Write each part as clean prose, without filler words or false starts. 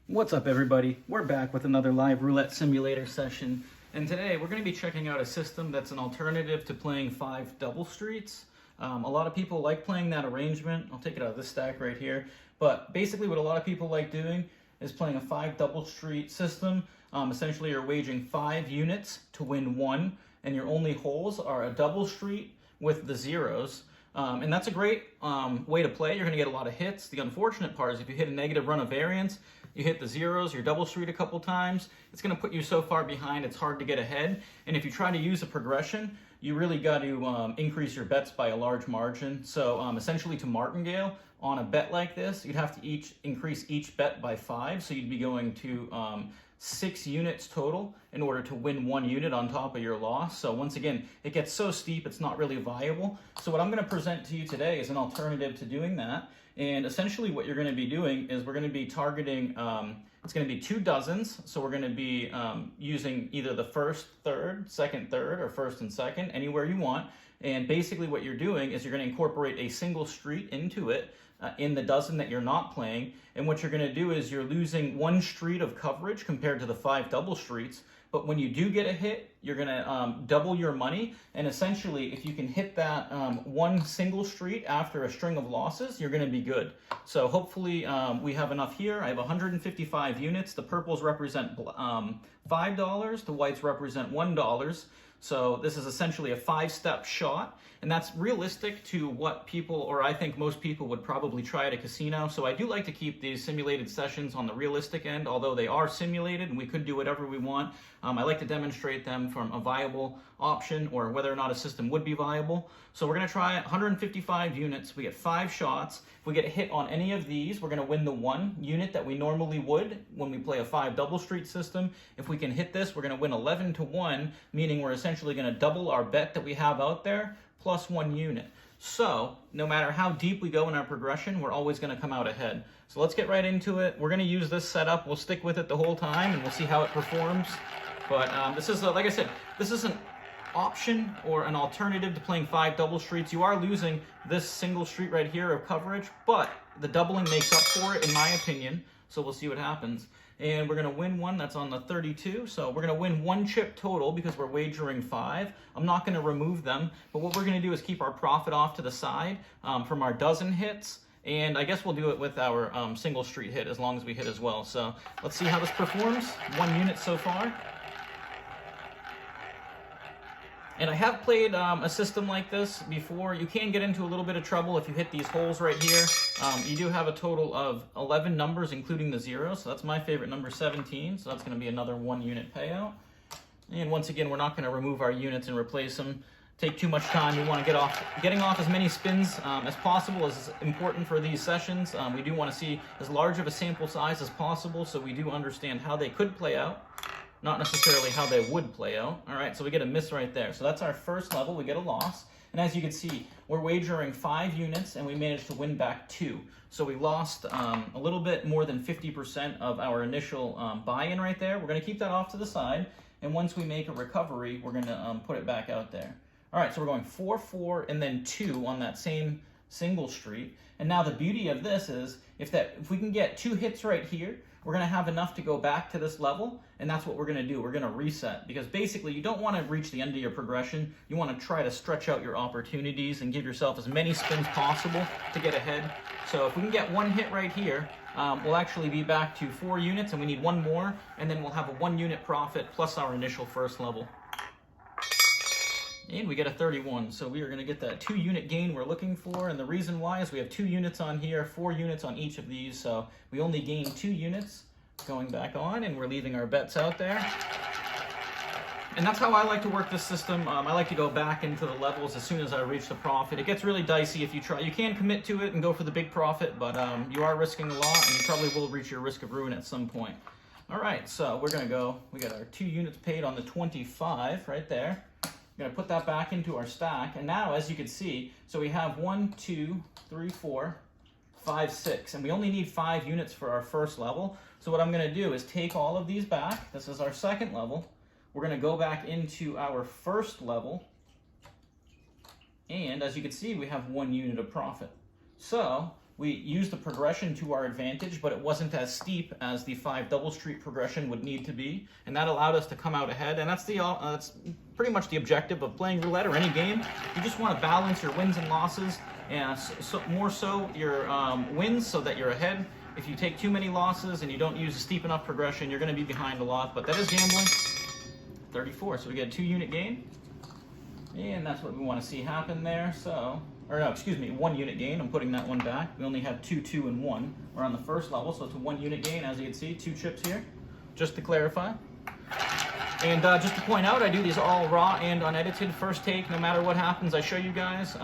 What's up, everybody? We're back with another live roulette simulator session, and today we're going to be checking out a system that's an alternative to playing 5 double streets. A lot of people like playing that arrangement. I'll take it out of this stack right here, but basically what a lot of people like doing is playing a 5 double street system. Essentially you're wagering 5 units to win 1, and your only holes are a double street with the zeros. And that's a great way to play. You're going to get a lot of hits. The unfortunate part is if you hit a negative run of variance, you hit the zeros, your double street a couple times, it's going to put you so far behind it's hard to get ahead. And if you try to use a progression, you really got to increase your bets by a large margin. So essentially to martingale, on a bet like this, you'd have to increase each bet by 5. So you'd be going to 6 units total in order to win 1 unit on top of your loss. So once again, it gets so steep it's not really viable. So what I'm going to present to you today is an alternative to doing that. And essentially what you're going to be doing is we're going to be targeting, it's going to be 2 dozens. So we're going to be using either the first, third, second, third, or first and second, anywhere you want. And basically what you're doing is you're going to incorporate a single street into it in the dozen that you're not playing. And what you're going to do is you're losing 1 street of coverage compared to the 5 double streets. But when you do get a hit, you're going to double your money. And essentially, if you can hit that 1 single street after a string of losses, you're going to be good. So hopefully we have enough here. I have 155 units. The purples represent $5. The whites represent $1. So this is essentially a 5-step shot, and that's realistic to what people, or I think most people, would probably try at a casino. So I do like to keep these simulated sessions on the realistic end, although they are simulated and we could do whatever we want. I like to demonstrate them from a viable option or whether or not a system would be viable. So we're going to try 155 units. We get 5 shots. If we get a hit on any of these, we're going to win the 1 unit that we normally would when we play a 5 double street system. If we can hit this, we're going to win 11 to 1, meaning we're essentially going to double our bet that we have out there plus 1 unit. So no matter how deep we go in our progression, we're always going to come out ahead. So let's get right into it. We're going to use this setup. We'll stick with it the whole time and we'll see how it performs. But this is, like I said, this is an option or an alternative to playing 5 double streets. You are losing this single street right here of coverage, but the doubling makes up for it in my opinion. So we'll see what happens. And we're going to win 1 that's on the 32. So we're going to win 1 chip total because we're wagering 5. I'm not going to remove them, but what we're going to do is keep our profit off to the side from our dozen hits. And I guess we'll do it with our single street hit as long as we hit as well. So let's see how this performs. 1 unit so far. And I have played a system like this before. You can get into a little bit of trouble if you hit these holes right here. You do have a total of 11 numbers, including the zeros. So that's my favorite number, 17. So that's going to be another 1 unit payout. And once again, we're not going to remove our units and replace them. Take too much time. We want to getting off as many spins as possible is important for these sessions. We do want to see as large of a sample size as possible so we do understand how they could play out. Not necessarily how they would play out. All right, so we get a miss right there. So that's our first level. We get a loss. And as you can see, we're wagering 5 units, and we managed to win back 2. So we lost a little bit more than 50% of our initial buy-in right there. We're going to keep that off to the side. And once we make a recovery, we're going to put it back out there. All right, so we're going 4, 4, and then 2 on that same single street. And now the beauty of this is if we can get 2 hits right here, we're going to have enough to go back to this level, and that's what we're going to do. We're going to reset, because basically you don't want to reach the end of your progression. You want to try to stretch out your opportunities and give yourself as many spins possible to get ahead. So if we can get 1 hit right here, we'll actually be back to 4 units, and we need 1 more, and then we'll have a 1 unit profit plus our initial first level. And we get a 31, so we are going to get that 2 unit gain we're looking for, and the reason why is we have 2 units on here, 4 units on each of these, so we only gain 2 units going back on, and we're leaving our bets out there. And that's how I like to work this system. I like to go back into the levels as soon as I reach the profit. It gets really dicey if you try. You can commit to it and go for the big profit, but you are risking a lot, and you probably will reach your risk of ruin at some point. All right, so we're going to go, we got our 2 units paid on the 25 right there. I'm going to put that back into our stack, and now as you can see, so we have 1, 2, 3, 4, 5, 6, and we only need 5 units for our first level. So what I'm going to do is take all of these back. This is our second level. We're going to go back into our first level, and as you can see, we have 1 unit of profit. So we used the progression to our advantage, but it wasn't as steep as the 5 double street progression would need to be, and that allowed us to come out ahead. And that's pretty much the objective of playing roulette or any game. You just want to balance your wins and losses, and more so your wins, so that you're ahead. If you take too many losses and you don't use a steep enough progression, you're going to be behind a lot. But that is gambling. 34, so we get a 2-unit gain, and that's what we want to see happen there. So, or no, excuse me, 1-unit gain. I'm putting that one back. We only have 2, 2, and 1. We're on the first level, so it's a 1-unit gain. As you can see, 2 chips here, just to clarify. And just to point out, I do these all raw and unedited, first take. No matter what happens, I show you guys.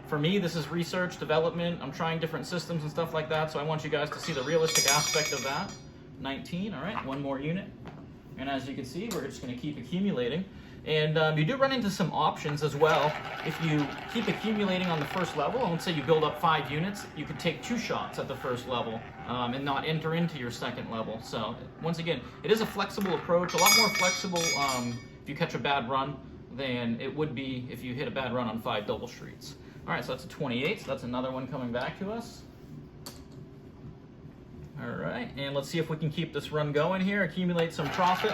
For me, this is research, development. I'm trying different systems and stuff like that, so I want you guys to see the realistic aspect of that. 19, all right, 1 more unit. And as you can see, we're just going to keep accumulating. And you do run into some options as well. If you keep accumulating on the first level, and let's say you build up 5 units, you could take 2 shots at the first level and not enter into your second level. So once again, it is a flexible approach, a lot more flexible if you catch a bad run than it would be if you hit a bad run on 5 double streets. All right, so that's a 28, so that's another one coming back to us. All right, and let's see if we can keep this run going here, accumulate some profit.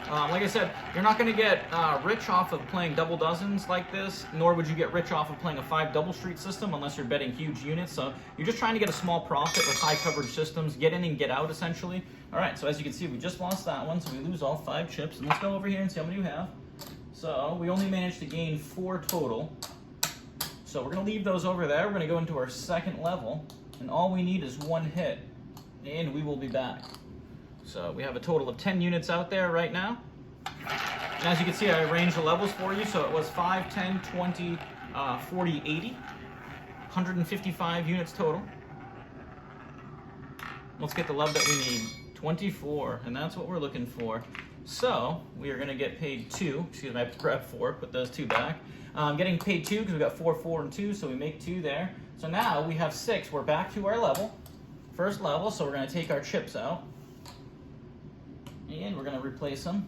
Like I said, you're not going to get rich off of playing double dozens like this, nor would you get rich off of playing a 5 double street system unless you're betting huge units. So you're just trying to get a small profit with high coverage systems, get in and get out essentially. All right, so as you can see, we just lost that one, so we lose all 5 chips. And let's go over here and see how many we have. So we only managed to gain 4 total. So we're going to leave those over there. We're going to go into our second level, and all we need is 1 hit. And we will be back. So we have a total of 10 units out there right now. And as you can see, I arranged the levels for you. So it was 5, 10, 20, 40, 80. 155 units total. Let's get the love that we need. 24, and that's what we're looking for. So we are going to get paid 2. Excuse me, I have to grab 4, put those 2 back. Getting paid 2 because we got 4, 4, and 2, so we make 2 there. So now we have 6. We're back to our level. First level, so we're going to take our chips out, and we're going to replace them.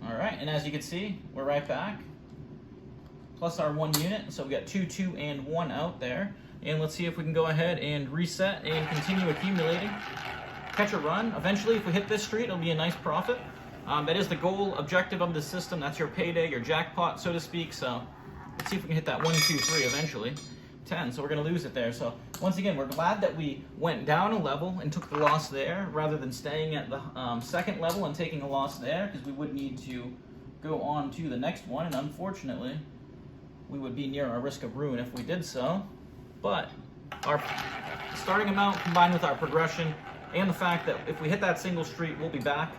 All right, and as you can see, we're right back, plus our 1 unit, so we got 2, 2, and 1 out there. And let's see if we can go ahead and reset and continue accumulating. Catch a run. Eventually, if we hit this street, it'll be a nice profit. That is the goal, objective of the system. That's your payday, your jackpot, so to speak. So let's see if we can hit that 1, 2, 3 eventually. 10, so we're going to lose it there. So once again, we're glad that we went down a level and took the loss there rather than staying at the second level and taking a loss there, because we would need to go on to the next one, and unfortunately we would be near our risk of ruin if we did so. But our starting amount combined with our progression and the fact that if we hit that single street we'll be back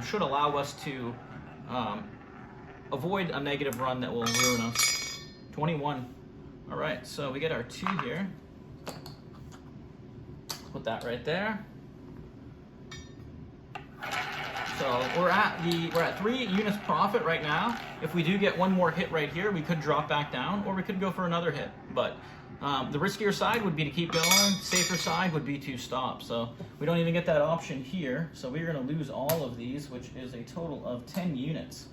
should allow us to avoid a negative run that will ruin us. 21. All right, so we get our 2 here. Put that right there. So we're at 3 units profit right now. If we do get 1 more hit right here, we could drop back down, or we could go for another hit. But the riskier side would be to keep going. Safer side would be to stop. So we don't even get that option here. So we're going to lose all of these, which is a total of 10 units.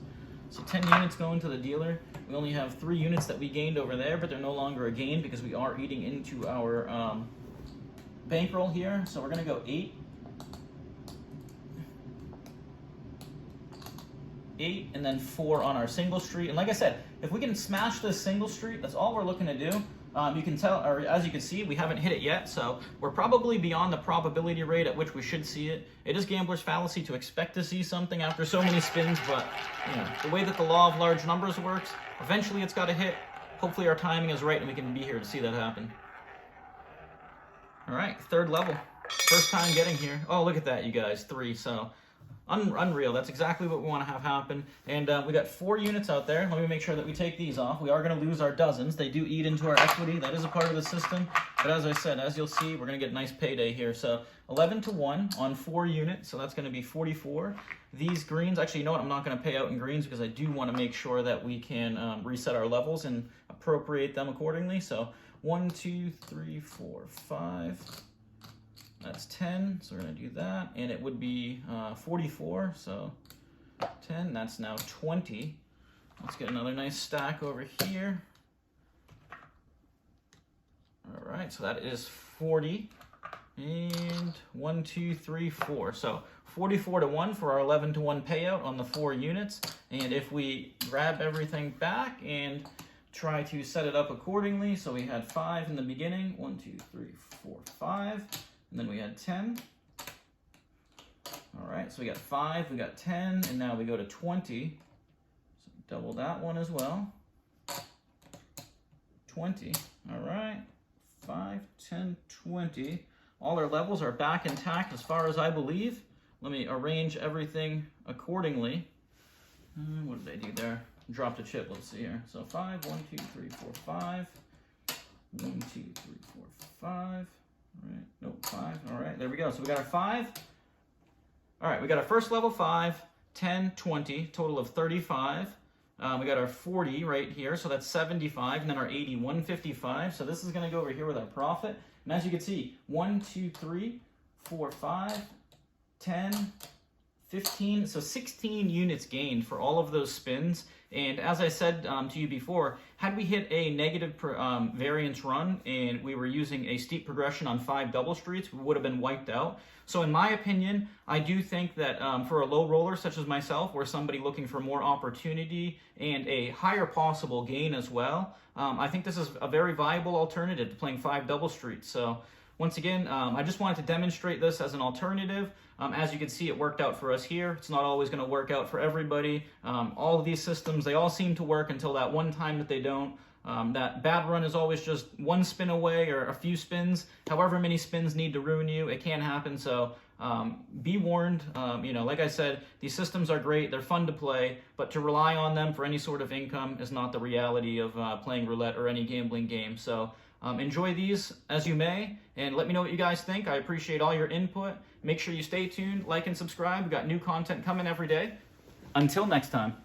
So 10 units going to the dealer. We only have 3 units that we gained over there, but they're no longer a gain because we are eating into our bankroll here. So we're going to go 8. 8 and then 4 on our single street. And like I said, if we can smash this single street, that's all we're looking to do. You can tell, or as you can see, we haven't hit it yet, so we're probably beyond the probability rate at which we should see it. It is gambler's fallacy to expect to see something after so many spins, but you know, the way that the law of large numbers works, eventually it's got to hit. Hopefully our timing is right and we can be here to see that happen. All right, 3rd level. First time getting here. Oh, look at that, you guys, 3, so unreal. That's exactly what we want to have happen. And we got 4 units out there. Let me make sure that we take these off. We are going to lose our dozens. They do eat into our equity. That is a part of the system. But as I said, as you'll see, we're going to get a nice payday here. So 11 to 1 on 4 units. So that's going to be 44. These greens, actually, you know what? I'm not going to pay out in greens because I do want to make sure that we can reset our levels and appropriate them accordingly. So 1, 2, 3, 4, 5. That's 10, so we're going to do that, and it would be 44, so 10, that's now 20. Let's get another nice stack over here. All right, so that is 40. And 1, 2, 3, 4. So 44 to 1 for our 11 to 1 payout on the 4 units. And if we grab everything back and try to set it up accordingly, so we had 5 in the beginning, 1, 2, 3, 4, 5, and then we had 10. All right, so we got 5, we got 10, and now we go to 20. So double that one as well. 20, all right, 5, 10, 20. All our levels are back intact as far as I believe. Let me arrange everything accordingly. What did I do there? Dropped a chip, let's see here. So 5, 1, 2, 3, 4, 5. 1, 2, 3, 4, 5. All right, nope, 5. All right, there we go. So we got our 5. All right, we got our first level 5, 10, 20, total of 35. We got our 40 right here, so that's 75, and then our 80, 155. So this is going to go over here with our profit. And as you can see, 1, 2, 3, 4, 5, 10, 15, so 16 units gained for all of those spins. And as I said to you before, had we hit a negative variance run and we were using a steep progression on 5 double streets, we would have been wiped out. So in my opinion, I do think that for a low roller such as myself, or somebody looking for more opportunity and a higher possible gain as well, I think this is a very viable alternative to playing 5 double streets. So once again, I just wanted to demonstrate this as an alternative. As you can see, it worked out for us here. It's not always going to work out for everybody. All of these systems, they all seem to work until that one time that they don't. That bad run is always just one spin away or a few spins. However many spins need to ruin you, it can happen. So be warned. Like I said, these systems are great. They're fun to play, but to rely on them for any sort of income is not the reality of playing roulette or any gambling game. So enjoy these as you may, and let me know what you guys think. I appreciate all your input. Make sure you stay tuned, like and subscribe. We've got new content coming every day. Until next time.